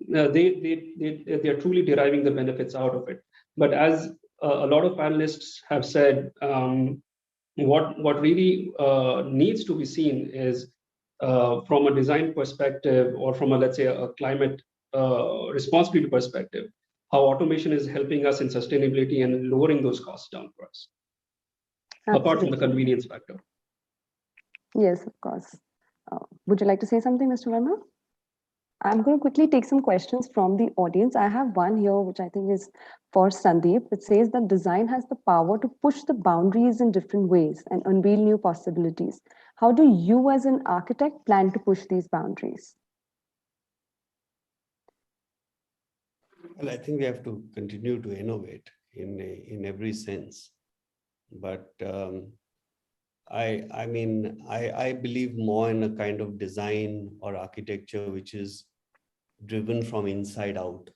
they are truly deriving the benefits out of it. But as a lot of panelists have said, what really needs to be seen is from a design perspective, or from let's say a climate responsibility perspective, how automation is helping us in sustainability and lowering those costs down for us. Absolutely. Apart from the convenience factor. Yes, of course. Would you like to say something, Mr. Verma? I'm going to quickly take some questions from the audience. I have one here, which I think is for Sandeep. It says that design has the power to push the boundaries in different ways and unveil new possibilities. How do you, as an architect, plan to push these boundaries? Well, I think we have to continue to innovate in every sense. But I mean, I believe more in a kind of design or architecture which is driven from inside out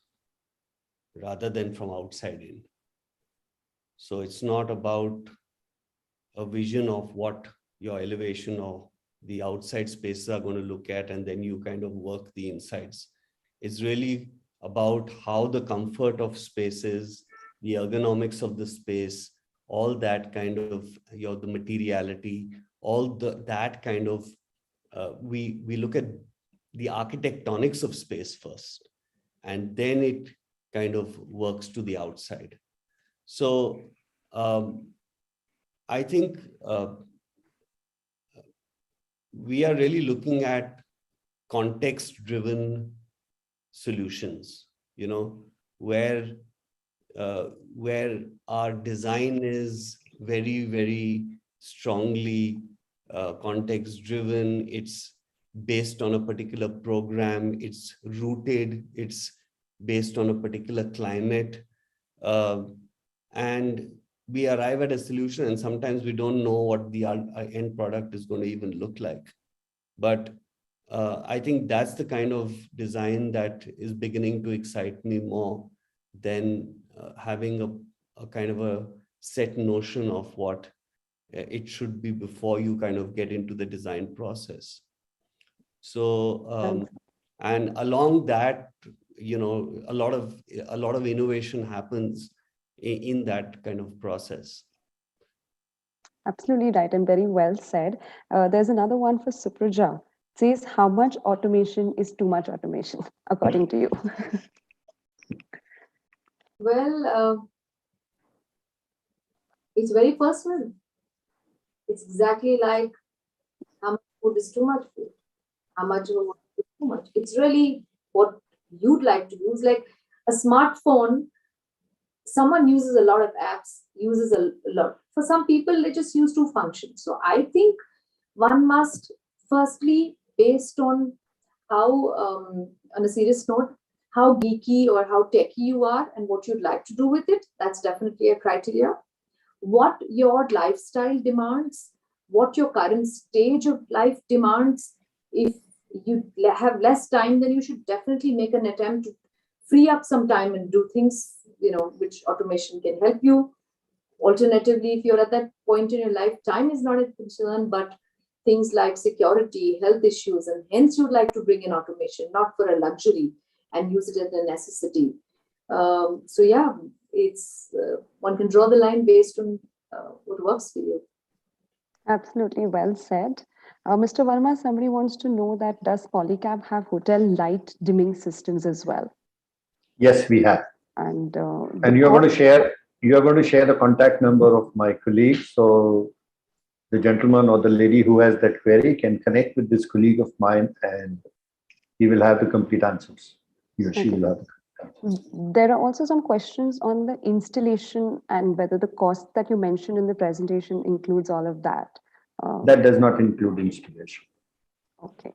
rather than from outside in. So it's not about a vision of what your elevation or the outside spaces are going to look at, and then you kind of work the insides. It's really about how the comfort of spaces, the ergonomics of the space, all that kind of, the materiality, all that kind of, we look at the architectonics of space first, and then it kind of works to the outside. So I think we are really looking at context-driven solutions, where our design is very, very strongly context-driven. It's based on a particular program. It's rooted. It's based on a particular climate. And we arrive at a solution, and sometimes we don't know what the end product is going to even look like. But I think that's the kind of design that is beginning to excite me more than having a kind of a set notion of what it should be before you kind of get into the design process. So, and along that, a lot of innovation happens in that kind of process. Absolutely right, and very well said. There's another one for Supraja. It says, how much automation is too much automation, according to you? Well, it's very personal. It's exactly like how much food is too much food, how much of what is too much. It's really what you'd like to use. Like a smartphone, someone uses a lot of apps, uses a lot. For some people, they just use two functions. So I think one must firstly, based on how, on a serious note, how geeky or how techy you are and what you'd like to do with it. That's definitely a criteria. What your lifestyle demands, what your current stage of life demands. If you have less time, then you should definitely make an attempt to free up some time and do things, which automation can help you. Alternatively, if you're at that point in your life, time is not a concern, but things like security, health issues, and hence you'd like to bring in automation, not for a luxury, and use it as a necessity. So yeah, it's one can draw the line based on what works for you. Absolutely well said. Mr. Verma, somebody wants to know that does Polycab have hotel light dimming systems as well? Yes, we have. And you are going to share the contact number of my colleague, so the gentleman or the lady who has that query can connect with this colleague of mine, and he will have the complete answers. He or she will have the complete answers. There are also some questions on the installation and whether the cost that you mentioned in the presentation includes all of that. That does not include installation. Okay.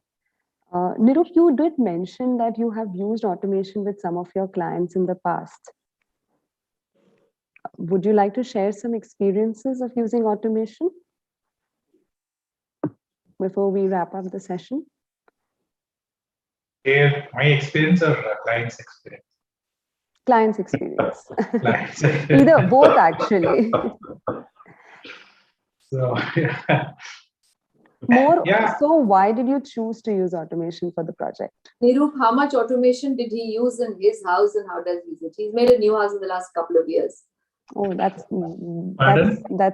Nirup, you did mention that you have used automation with some of your clients in the past. Would you like to share some experiences of using automation before we wrap up the session? My experience or client's experience? Client's experience. Client's Either, both actually. So, yeah. So why did you choose to use automation for the project? Nirup, how much automation did he use in his house and how does he use it? He's made a new house in the last couple of years. Oh, that's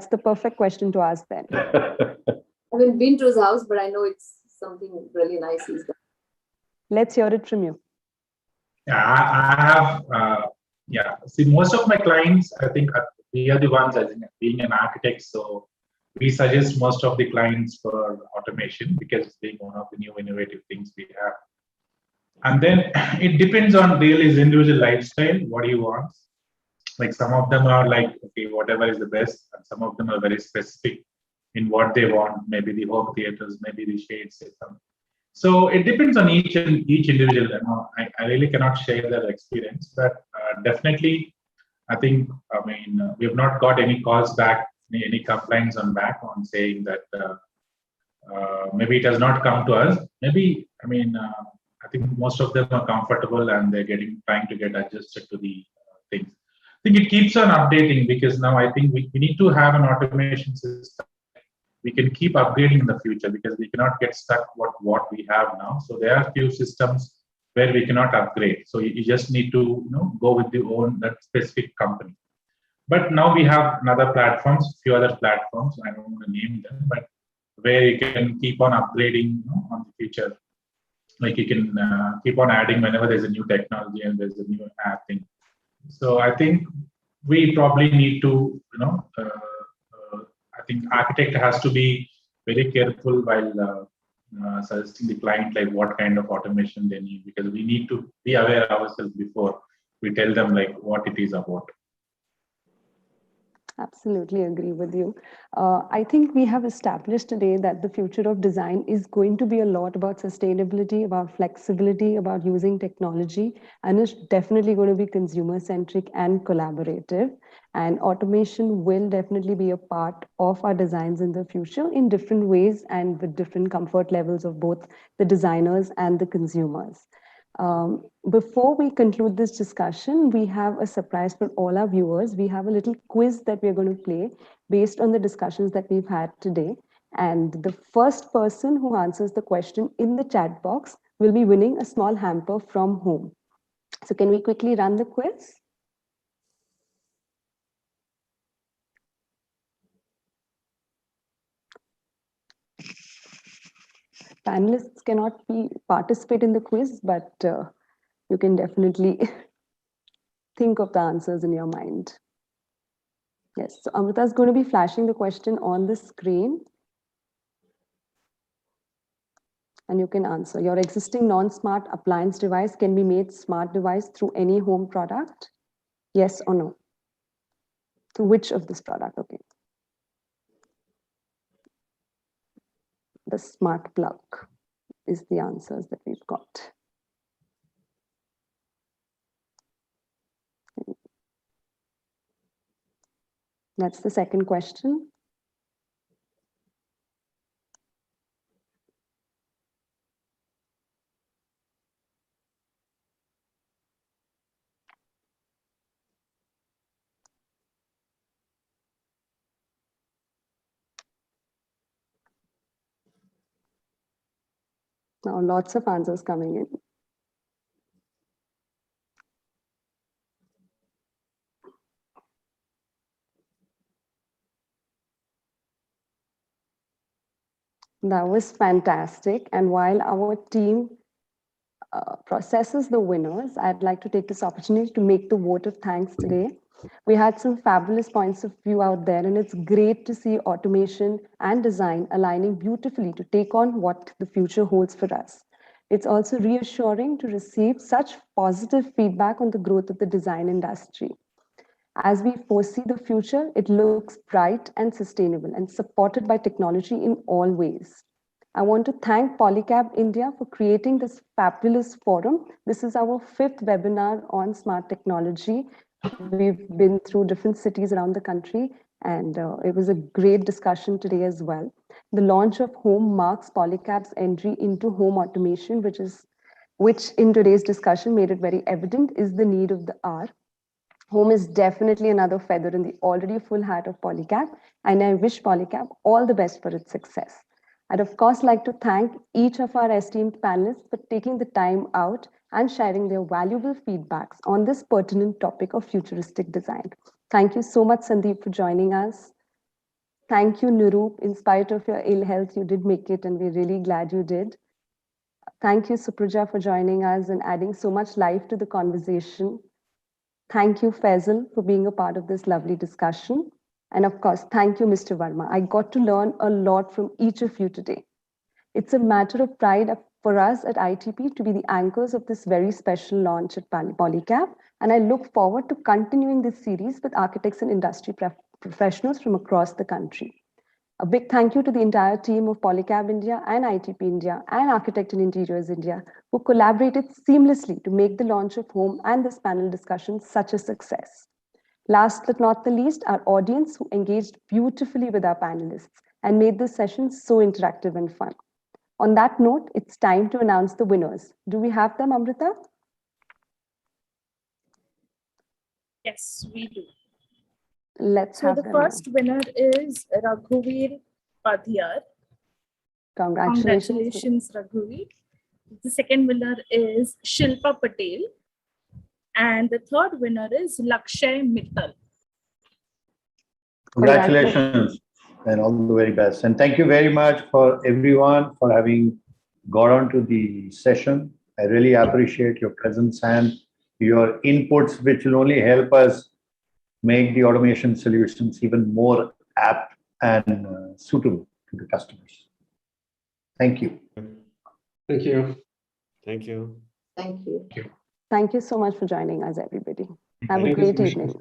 the perfect question to ask then. I haven't been to his house, but I know it's something really nice he's done. Let's hear it from you. Yeah, I have, see, most of my clients, I think we are the ones, as in being an architect, so we suggest most of the clients for automation because it's being one of the new innovative things we have. And then it depends on really his individual lifestyle, what he wants. Like some of them are like, okay, whatever is the best, and some of them are very specific in what they want, maybe the home theaters, maybe the shade system. So it depends on each individual. I really cannot share that experience, but definitely, I think, we have not got any calls back, any complaints on saying that maybe it has not come to us. Maybe, I think most of them are comfortable and they're trying to get adjusted to the things. I think it keeps on updating because now I think we need to have an automation system. We can keep upgrading in the future because we cannot get stuck what we have now. So there are few systems where we cannot upgrade. So you just need to go with that specific company. But now we have another platforms, few other platforms. I don't want to name them, but where you can keep on upgrading on the future. Like you can keep on adding whenever there's a new technology and there's a new app thing. So I think we probably need to, I think architect has to be very careful while suggesting the client like what kind of automation they need, because we need to be aware ourselves before we tell them like what it is about. Absolutely agree with you. I think we have established today that the future of design is going to be a lot about sustainability, about flexibility, about using technology, and it's definitely going to be consumer-centric and collaborative. And automation will definitely be a part of our designs in the future in different ways and with different comfort levels of both the designers and the consumers. Before we conclude this discussion, we have a surprise for all our viewers. We have a little quiz that we're going to play based on the discussions that we've had today. And the first person who answers the question in the chat box will be winning a small hamper from home. So can we quickly run the quiz? Panelists cannot participate in the quiz, but you can definitely think of the answers in your mind. Yes, so Amrita is going to be flashing the question on the screen. And you can answer. Your existing non-smart appliance device can be made smart device through any home product? Yes or no? To which of this product? Okay. The smart plug is the answers that we've got. That's the second question. Now, lots of answers coming in. That was fantastic. And while our team processes the winners, I'd like to take this opportunity to make the vote of thanks today. We had some fabulous points of view out there, and it's great to see automation and design aligning beautifully to take on what the future holds for us. It's also reassuring to receive such positive feedback on the growth of the design industry. As we foresee the future, it looks bright and sustainable and supported by technology in all ways. I want to thank Polycab India for creating this fabulous forum. This is our 5th webinar on smart technology. We've been through different cities around the country, and it was a great discussion today as well. The launch of Home marks Polycab's entry into home automation, which in today's discussion made it very evident is the need of the hour. Home is definitely another feather in the already full hat of Polycab, and I wish Polycab all the best for its success. I'd of course like to thank each of our esteemed panelists for taking the time out and sharing their valuable feedbacks on this pertinent topic of futuristic design. Thank you so much, Sandeep, for joining us. Thank you, Nirup. In spite of your ill health, you did make it, and we're really glad you did. Thank you, Supraja, for joining us and adding so much life to the conversation. Thank you, Faisal, for being a part of this lovely discussion. And of course, thank you, Mr. Verma. I got to learn a lot from each of you today. It's a matter of pride for us at ITP to be the anchors of this very special launch at Polycab. And I look forward to continuing this series with architects and industry professionals from across the country. A big thank you to the entire team of Polycab India and ITP India and Architect and Interiors India, who collaborated seamlessly to make the launch of Home and this panel discussion such a success. Last but not the least, our audience, who engaged beautifully with our panelists and made this session so interactive and fun. On that note, it's time to announce the winners. Do we have them, Amrita? Yes, we do. Let's So have the them first now. winner is Raghuveer Padhiyar. Congratulations, Raghuveer. The second winner is Shilpa Patel. And the third winner is Lakshay Mittal. Congratulations and all the very best. And thank you very much for everyone for having got on to the session. I really appreciate your presence and your inputs, which will only help us make the automation solutions even more apt and suitable to the customers. Thank you. Thank you. Thank you. Thank you. Thank you so much for joining us, everybody. Have Thank a you. great evening.